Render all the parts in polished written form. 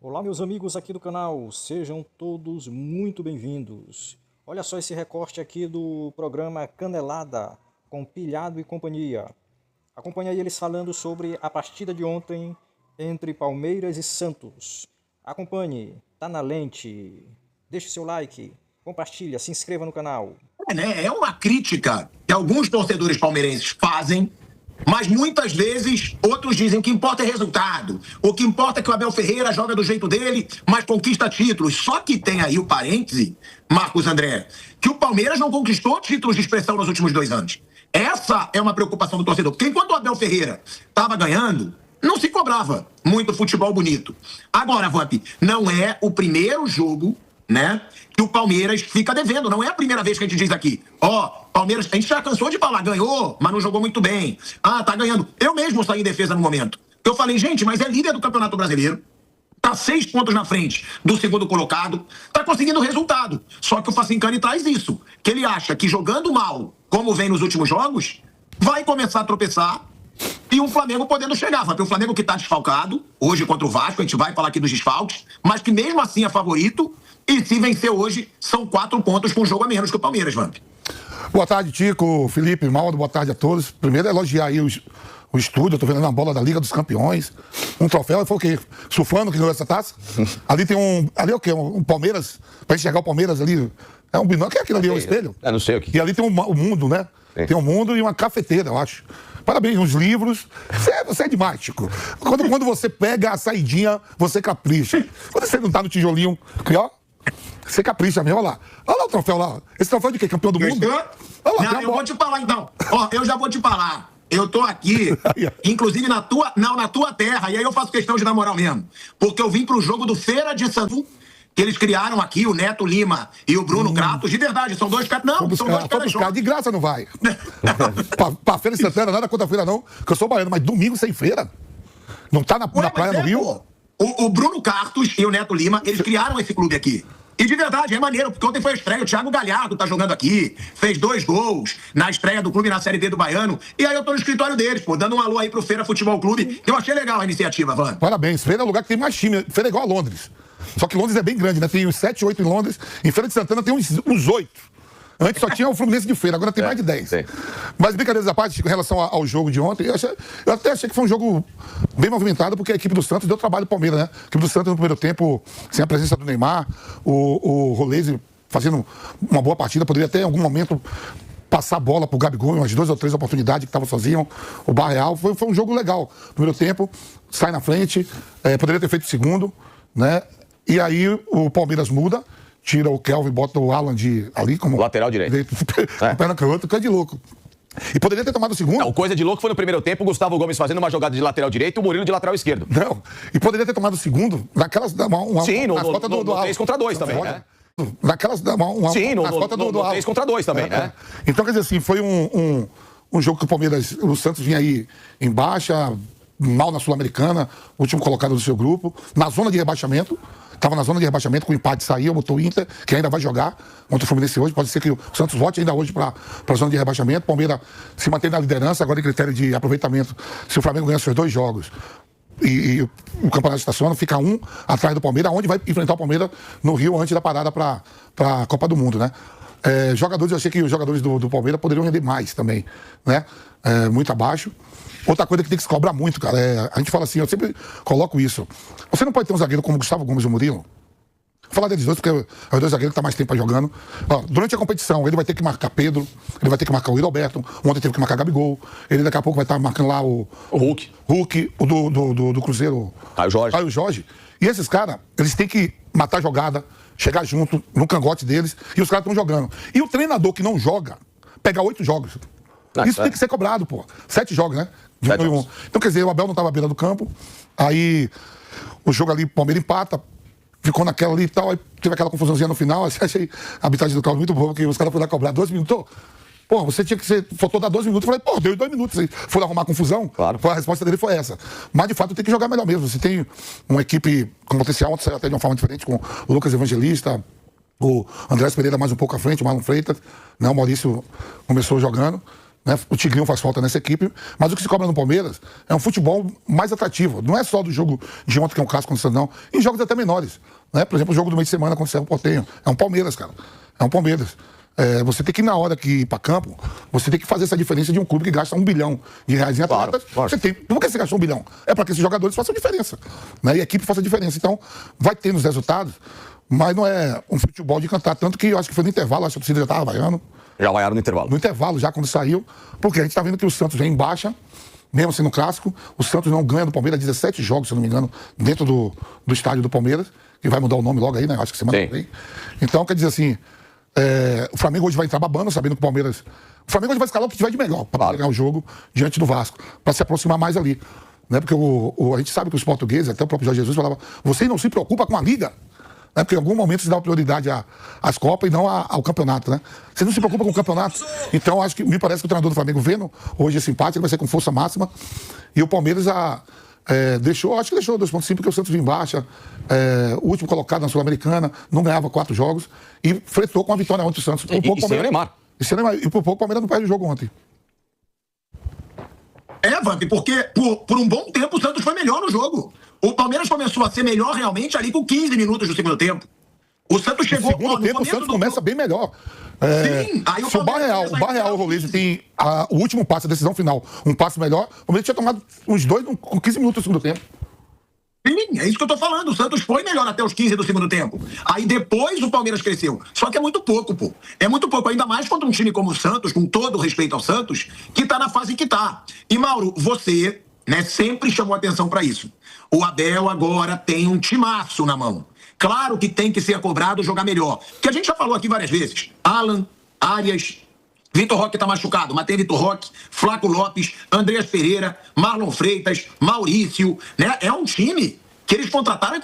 Olá, meus amigos aqui do canal, sejam todos muito bem-vindos. Olha só esse recorte aqui do programa Canelada, com Pilhado e companhia. Acompanhe aí eles falando sobre a partida de ontem entre Palmeiras e Santos. Acompanhe, tá na lente, deixe seu like, compartilha, se inscreva no canal. É uma crítica que alguns torcedores palmeirenses fazem, mas muitas vezes outros dizem que importa é resultado. O que importa é que o Abel Ferreira joga do jeito dele, mas conquista títulos. Só que tem aí o parêntese, Marcos André, que o Palmeiras não conquistou títulos de expressão nos últimos 2 anos. Essa é uma preocupação do torcedor, porque enquanto o Abel Ferreira estava ganhando, não se cobrava muito futebol bonito. Agora, Vamp, não é o primeiro jogo, né, que o Palmeiras fica devendo. Não é a primeira vez que a gente diz aqui, Palmeiras, a gente já cansou de falar, ganhou, mas não jogou muito bem. Tá ganhando. Eu mesmo saí em defesa no momento. Eu falei, gente, mas é líder do Campeonato Brasileiro, tá 6 pontos na frente do segundo colocado, tá conseguindo resultado. Só que o Facincani traz isso, que ele acha que jogando mal, como vem nos últimos jogos, vai começar a tropeçar e o Flamengo podendo chegar. O Flamengo que tá desfalcado, hoje contra o Vasco, a gente vai falar aqui dos desfalques, mas que mesmo assim é favorito. E se vencer hoje, são 4 pontos com um jogo a menos que o Palmeiras, Vamp. Boa tarde, Tico, Felipe, Maldo, boa tarde a todos. Primeiro, elogiar aí o estúdio, eu tô vendo a bola da Liga dos Campeões. Um troféu, foi o quê? Sufano que ganhou essa taça? Ali tem ali é o quê? Um Palmeiras, pra enxergar o Palmeiras ali. É um binóculo, que é aquilo ali, é um espelho? Eu não sei o que. E ali tem um mundo, né? Sim. Tem um mundo e uma cafeteira, eu acho. Parabéns, uns livros. Você é demais, Chico. Quando você pega a saidinha, você capricha. Quando você não tá no tijolinho, ó, você capricha mesmo, olha lá. Olha lá o troféu lá. Esse troféu de quê? Campeão do mundo? Olha lá, não, eu vou te falar então. Eu já vou te falar. Eu tô aqui, inclusive na tua terra, e aí eu faço questão de dar moral mesmo. Porque eu vim pro jogo do Feira de Santos, que eles criaram aqui, o Neto Lima e o Bruno Kratos. De verdade, são dois caras. Não, são dois caras jovens. De graça não vai. pra Feira de Santana, nada contra a feira não, que eu sou baiano, mas domingo sem feira. Não tá na praia no Rio? Pô. O Bruno Kratos e o Neto Lima, eles criaram esse clube aqui. E de verdade, é maneiro, porque ontem foi a estreia, o Thiago Galhardo tá jogando aqui, fez 2 gols na estreia do clube na Série B do Baiano, e aí eu tô no escritório deles, dando um alô aí pro Feira Futebol Clube. Eu achei legal a iniciativa, Van. Parabéns, Feira é o lugar que tem mais time, Feira é igual a Londres. Só que Londres é bem grande, né? Tem uns 7, 8 em Londres, em Feira de Santana tem uns 8. Antes só tinha o Fluminense de Feira, agora tem mais de 10. Sim. Mas brincadeiras à parte, com relação ao jogo de ontem, eu até achei que foi um jogo bem movimentado, porque a equipe do Santos deu trabalho ao Palmeiras, né? A equipe do Santos no primeiro tempo, sem a presença do Neymar, o Roleze fazendo uma boa partida, poderia até em algum momento passar a bola pro Gabigol, umas 2 ou 3 oportunidades que estavam sozinho, o Barreal. Foi um jogo legal. Primeiro tempo, sai na frente, poderia ter feito o segundo, né? E aí o Palmeiras muda, tira o Kelvin, bota o Alan ali como lateral direito. Perna canhota, coisa de louco. E poderia ter tomado o segundo. Não, coisa de louco foi no primeiro tempo, o Gustavo Gomes fazendo uma jogada de lateral direito e o Murilo de lateral esquerdo. Não, e poderia ter tomado o segundo naquelas... Sim, no 3 contra 2 também, né? Naquelas... Sim, no 3 contra 2 também, né? Então, quer dizer assim, foi um jogo que o Palmeiras, o Santos vinha aí em baixa, mal na Sul-Americana, último colocado do seu grupo, na zona de rebaixamento. Estava na zona de rebaixamento, com o empate saiu, botou o Inter, que ainda vai jogar contra o Fluminense hoje. Pode ser que o Santos volte ainda hoje para a zona de rebaixamento. O Palmeiras se mantém na liderança, agora em critério de aproveitamento. Se o Flamengo ganhar seus 2 jogos e o campeonato estaciona, fica 1 atrás do Palmeiras, onde vai enfrentar o Palmeiras no Rio antes da parada para a Copa do Mundo, né? Jogadores, eu achei que os jogadores do Palmeiras poderiam render mais também, né? Muito abaixo. Outra coisa que tem que se cobrar muito, cara, a gente fala assim, eu sempre coloco isso. Você não pode ter um zagueiro como o Gustavo Gomes e o Murilo. Vou falar deles dois, porque é os 2 zagueiros que estão mais tempo jogando. Durante a competição, ele vai ter que marcar Pedro, ele vai ter que marcar o Yuri Alberto, ontem teve que marcar Gabigol, ele daqui a pouco vai estar marcando lá o Hulk, o do Cruzeiro. Caio Jorge. E esses caras, eles têm que matar a jogada, chegar junto no cangote deles, e os caras estão jogando. E o treinador que não joga, pega 8 jogos. Isso tem que ser cobrado, pô. 7 jogos, né? Então, quer dizer, o Abel não estava à beira do campo, aí o jogo ali, o Palmeiras empata, ficou naquela ali e tal, aí teve aquela confusãozinha no final, achei a arbitragem do Carlos muito boa, porque os caras foram lá cobrar 12 minutos. Pô, você tinha que ser, faltou dar 12 minutos, eu falei, pô, deu 2 minutos, foi arrumar confusão, claro. A resposta dele foi essa. Mas, de fato, tem que jogar melhor mesmo, você tem uma equipe com potencial, ontem saiu até de uma forma diferente, com o Lucas Evangelista, o Andrés Pereira mais um pouco à frente, o Marlon Freitas, né? O Maurício começou jogando, né? O Tigrinho faz falta nessa equipe, mas o que se cobra no Palmeiras é um futebol mais atrativo. Não é só do jogo de ontem, que é um clássico contra o Santos, não. Em jogos até menores, né? Por exemplo, o jogo do meio de semana contra o Cerro Porteño. É um Palmeiras, cara. É um Palmeiras. Você tem que, na hora que ir para campo, você tem que fazer essa diferença de um clube que gasta R$1 bilhão em atletas. Claro. Por que você gastou R$1 bilhão? É para que esses jogadores façam diferença, né? E a equipe faça diferença. Então, vai ter nos resultados, mas não é um futebol de cantar. Tanto que eu acho que foi no intervalo, acho que a torcida já estava vaiando. Já vaiaram no intervalo. No intervalo, já quando saiu, porque a gente está vendo que o Santos vem em baixa, mesmo sendo clássico. O Santos não ganha do Palmeiras 17 jogos, se eu não me engano, dentro do estádio do Palmeiras, que vai mudar o nome logo aí, né? Acho que semana que vem. Então, quer dizer assim, o Flamengo hoje vai entrar babando, sabendo que o Palmeiras... O Flamengo hoje vai escalar o que tiver de melhor para ganhar o jogo diante do Vasco, para se aproximar mais ali. Né? Porque a gente sabe que os portugueses, até o próprio Jorge Jesus falava, vocês não se preocupam com a Liga. Né? Porque em algum momento se dá prioridade às Copas e não ao campeonato, né? Você não se preocupa com o campeonato. Então, acho que me parece que o treinador do Flamengo, vendo hoje esse empate, ele vai ser com força máxima. E o Palmeiras deixou 2,5, porque o Santos vinha em baixa, o último colocado na Sul-Americana, não ganhava 4 jogos e fretou com a vitória ontem o Santos. E sem o Neymar. E por pouco o Palmeiras não perde o jogo ontem. Vamp, porque por um bom tempo o Santos foi melhor no jogo. O Palmeiras começou a ser melhor realmente ali com 15 minutos do segundo tempo. O Santos chegou... No segundo tempo o Santos começa bem melhor. Sim, aí se o Barreal, o Rolese tem o último passe, a decisão final, um passe melhor, o Palmeiras tinha tomado uns 2 com 15 minutos do segundo tempo. Sim, é isso que eu tô falando. O Santos foi melhor até os 15 do segundo tempo. Aí depois o Palmeiras cresceu. Só que é muito pouco, pô. É muito pouco. Ainda mais contra um time como o Santos, com todo o respeito ao Santos, que tá na fase que tá. E, Mauro, você, né, sempre chamou atenção pra isso. O Abel agora tem um timaço na mão. Claro que tem que ser cobrado jogar melhor. Porque a gente já falou aqui várias vezes. Alan, Arias... Vitor Roque tá machucado, mas tem Vitor Roque, Flaco Lopes, Andreas Pereira, Marlon Freitas, Maurício, né? É um time que eles contrataram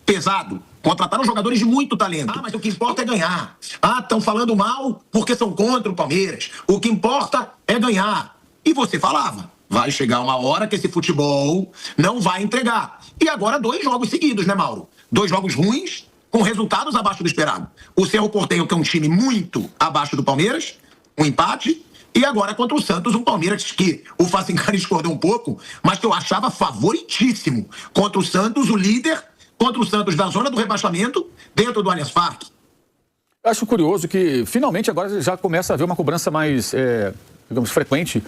pesado. Contrataram jogadores de muito talento. Mas o que importa é ganhar. Estão falando mal porque são contra o Palmeiras. O que importa é ganhar. E você falava, vai chegar uma hora que esse futebol não vai entregar. E agora 2 jogos seguidos, né, Mauro? 2 jogos ruins, com resultados abaixo do esperado. O Cerro Porteño, que é um time muito abaixo do Palmeiras, um empate, e agora contra o Santos, um Palmeiras que o Facincani escondeu um pouco, mas que eu achava favoritíssimo. Contra o Santos, o líder, contra o Santos da zona do rebaixamento, dentro do Allianz Parque. Acho curioso que, finalmente, agora já começa a haver uma cobrança mais, digamos, frequente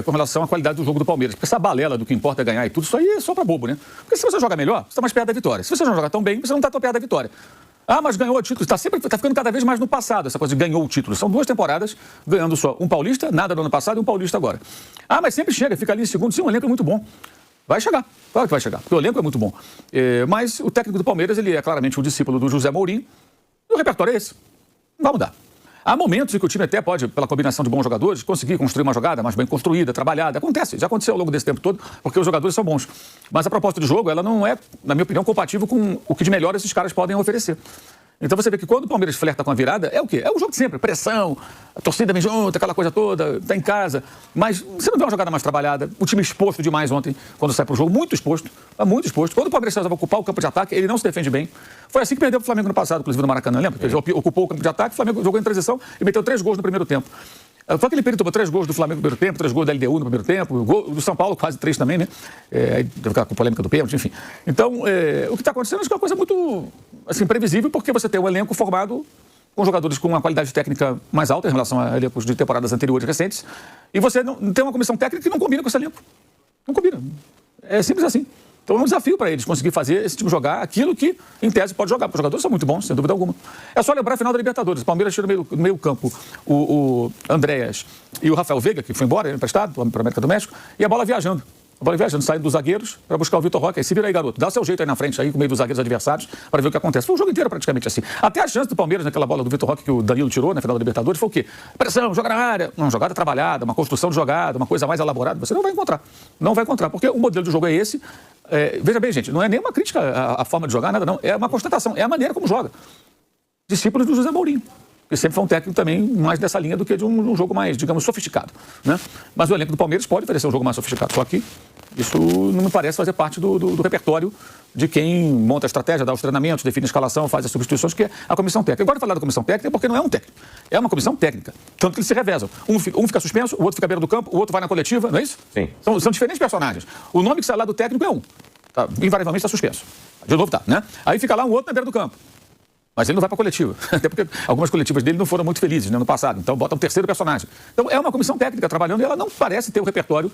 com relação à qualidade do jogo do Palmeiras. Porque essa balela do que importa é ganhar e tudo, isso aí é só pra bobo, né? Porque se você joga melhor, você está mais perto da vitória. Se você não joga tão bem, você não está tão perto da vitória. Mas ganhou o título. Tá ficando cada vez mais no passado, essa coisa de ganhou o título. São 2 temporadas ganhando só um paulista, nada no ano passado, e um paulista agora. Mas sempre chega, fica ali em segundo. Sim, o elenco é muito bom. Vai chegar, claro que vai chegar, porque o elenco é muito bom. Mas o técnico do Palmeiras, ele é claramente um discípulo do José Mourinho, e o repertório é esse. Não vai mudar. Há momentos em que o time até pode, pela combinação de bons jogadores, conseguir construir uma jogada mais bem construída, trabalhada. Acontece, já aconteceu ao longo desse tempo todo, porque os jogadores são bons. Mas a proposta de jogo, ela não é, na minha opinião, compatível com o que de melhor esses caras podem oferecer. Então você vê que quando o Palmeiras flerta com a virada, é o quê? É o jogo de sempre, pressão, a torcida vem junto, aquela coisa toda, tá em casa. Mas você não vê uma jogada mais trabalhada, o time exposto demais ontem, quando sai pro jogo, muito exposto. Quando o Palmeiras vai ocupar o campo de ataque, ele não se defende bem. Foi assim que perdeu pro Flamengo no passado, inclusive no Maracanã, lembra? Ele ocupou o campo de ataque, o Flamengo jogou em transição e meteu 3 gols no primeiro tempo. Foi aquele período, tomou 3 gols do Flamengo no primeiro tempo, 3 gols da LDU no primeiro tempo, gol do São Paulo quase 3 também, né? Deve ficar com a polêmica do pênalti, enfim. Então, o que está acontecendo é uma coisa muito, assim, previsível, porque você tem um elenco formado com jogadores com uma qualidade técnica mais alta em relação a elencos de temporadas anteriores recentes, e você não tem uma comissão técnica que não combina com esse elenco. Não combina. É simples assim. Então é um desafio para eles conseguir fazer esse time jogar aquilo que, em tese, pode jogar. Porque os jogadores são muito bons, sem dúvida alguma. É só lembrar a final da Libertadores. O Palmeiras tira no meio campo o Andréas e o Rafael Veiga, que foi embora, emprestado para a América do México, e a bola viajando. Saindo dos zagueiros para buscar o Vitor Roque. Aí se vira aí, garoto. Dá o seu jeito aí na frente, aí, com o meio dos zagueiros adversários, para ver o que acontece. Foi o jogo inteiro praticamente assim. Até a chance do Palmeiras, naquela bola do Vitor Roque que o Danilo tirou na final da Libertadores, foi o quê? Pressão, joga na área. Uma jogada trabalhada, uma construção de jogada, uma coisa mais elaborada. Você não vai encontrar. Não vai encontrar, porque o modelo de jogo é esse. Veja bem, gente, não é nenhuma crítica à forma de jogar, nada não. É uma constatação. É a maneira como joga. Discípulos do José Mourinho. Que sempre foi um técnico também mais dessa linha do que de um jogo mais, digamos, sofisticado, né? Mas o elenco do Palmeiras pode oferecer um jogo mais sofisticado. Só que Isso não me parece fazer parte do repertório de quem monta a estratégia, dá os treinamentos, define a escalação, faz as substituições, que é a comissão técnica. Eu gosto de falar da comissão técnica porque não é um técnico, é uma comissão técnica. Tanto que eles se revezam. Um fica suspenso, o outro fica à beira do campo, o outro vai na coletiva, não é isso? Sim. São diferentes personagens. O nome que sai lá do técnico é um. Tá, invariavelmente está suspenso. De novo tá, né? Aí fica lá um outro na beira do campo. Mas ele não vai para a coletiva, até porque algumas coletivas dele não foram muito felizes, né, no passado. Então bota um terceiro personagem. Então é uma comissão técnica trabalhando e ela não parece ter o repertório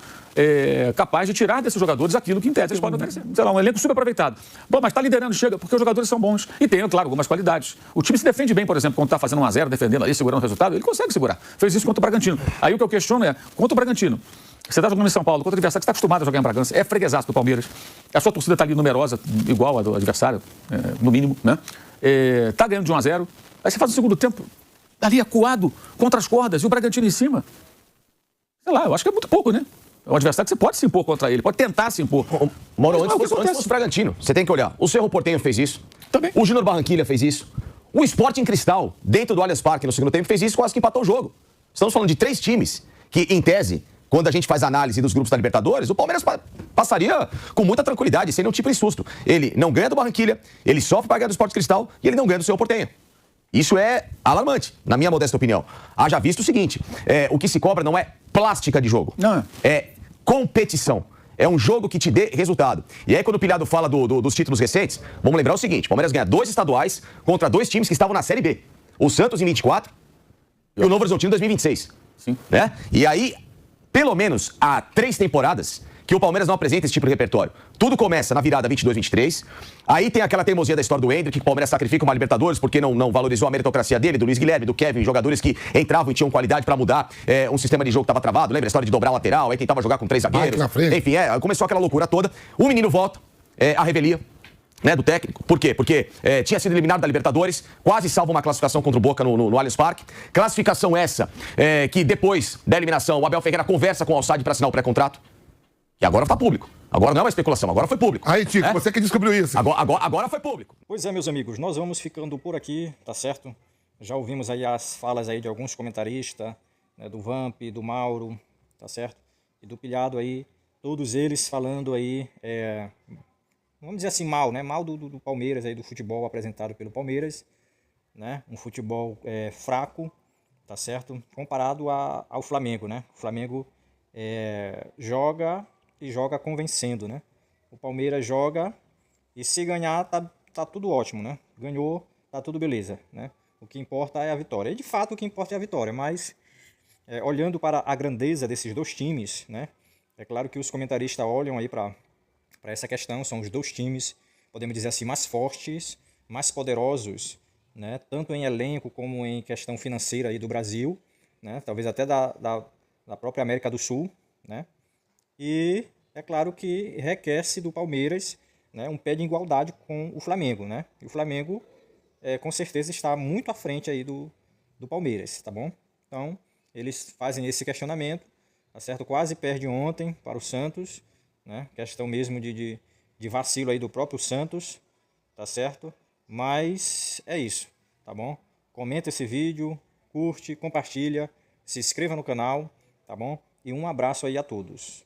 capaz de tirar desses jogadores aquilo que em tese eles podem oferecer. Sei lá, um elenco super aproveitado. Bom, mas está liderando, chega, porque os jogadores são bons. E tem, claro, algumas qualidades. O time se defende bem, por exemplo, quando está fazendo 1-0, defendendo ali, segurando o resultado, ele consegue segurar. Fez isso contra o Bragantino. Aí o que eu questiono é, contra o Bragantino, você está jogando em São Paulo, contra o adversário que está acostumado a jogar em Bragança, é freguesaço do Palmeiras. A sua torcida está ali numerosa, igual a do adversário, no mínimo, né? Tá ganhando de 1-0, aí você faz o segundo tempo ali acuado contra as cordas e o Bragantino em cima. Sei lá, eu acho que é muito pouco, né? É um adversário que você pode se impor contra ele, pode tentar se impor. Mauro, antes fosse o Bragantino, você tem que olhar. O Cerro Porteño fez isso. Também. O Júnior Barranquilla fez isso. O Sporting Cristal, dentro do Allianz Parque no segundo tempo, fez isso, quase que empatou o jogo. Estamos falando de 3 times que, em tese, quando a gente faz a análise dos grupos da Libertadores, o Palmeiras passaria com muita tranquilidade, sem nenhum tipo de susto. Ele não ganha do Barranquilla, ele sofre para ganhar do Sport Cristal e ele não ganha do Cerro Porteño. Isso é alarmante, na minha modesta opinião. Haja visto o seguinte, o que se cobra não é plástica de jogo, Não. é competição. É um jogo que te dê resultado. E aí, quando o Pilhado fala dos títulos recentes, vamos lembrar o seguinte, o Palmeiras ganha 2 estaduais contra 2 times que estavam na Série B. O Santos em 24 e o Novo Horizontino em 2026. Sim. Né? E aí, pelo menos há 3 temporadas que o Palmeiras não apresenta esse tipo de repertório. Tudo começa na virada 22-23. Aí tem aquela teimosia da história do Endrick, que o Palmeiras sacrifica uma Libertadores porque não valorizou a meritocracia dele, do Luiz Guilherme, do Kevin, jogadores que entravam e tinham qualidade pra mudar um sistema de jogo que estava travado. Lembra a história de dobrar o lateral, aí tentava jogar com 3 zagueiros. Na frente. Enfim, começou aquela loucura toda. O menino volta, a revelia, né, do técnico. Por quê? Porque tinha sido eliminado da Libertadores, quase salva uma classificação contra o Boca no Allianz Parque. Classificação essa que depois da eliminação o Abel Ferreira conversa com o Al-Sadd para assinar o pré-contrato. E agora está público. Agora não é uma especulação, agora foi público. Aí, Tico, você que descobriu isso. Agora foi público. Pois é, meus amigos, nós vamos ficando por aqui, tá certo? Já ouvimos aí as falas aí de alguns comentaristas, né, do Vamp, do Mauro, tá certo? E do Pilhado aí, todos eles falando aí, vamos dizer assim, mal, né? Mal do Palmeiras aí, do futebol apresentado pelo Palmeiras, né? Um futebol fraco, tá certo? Comparado ao Flamengo, né? O Flamengo joga e joga convencendo, né? O Palmeiras joga e se ganhar tá tudo ótimo, né? Ganhou, tá tudo beleza, né? O que importa é a vitória. E de fato o que importa é a vitória, mas olhando para a grandeza desses 2 times, né? É claro que os comentaristas olham aí para essa questão, são os 2 times, podemos dizer assim, mais fortes, mais poderosos, né? Tanto em elenco como em questão financeira aí do Brasil, né? Talvez até da própria América do Sul, né? E é claro que requer-se do Palmeiras, né, um pé de igualdade com o Flamengo, né? E o Flamengo, com certeza, está muito à frente aí do Palmeiras, tá bom? Então, eles fazem esse questionamento, tá certo? Quase perde ontem para o Santos, né? Questão mesmo de vacilo aí do próprio Santos, tá certo? Mas é isso, tá bom? Comenta esse vídeo, curte, compartilha, se inscreva no canal, tá bom? E um abraço aí a todos.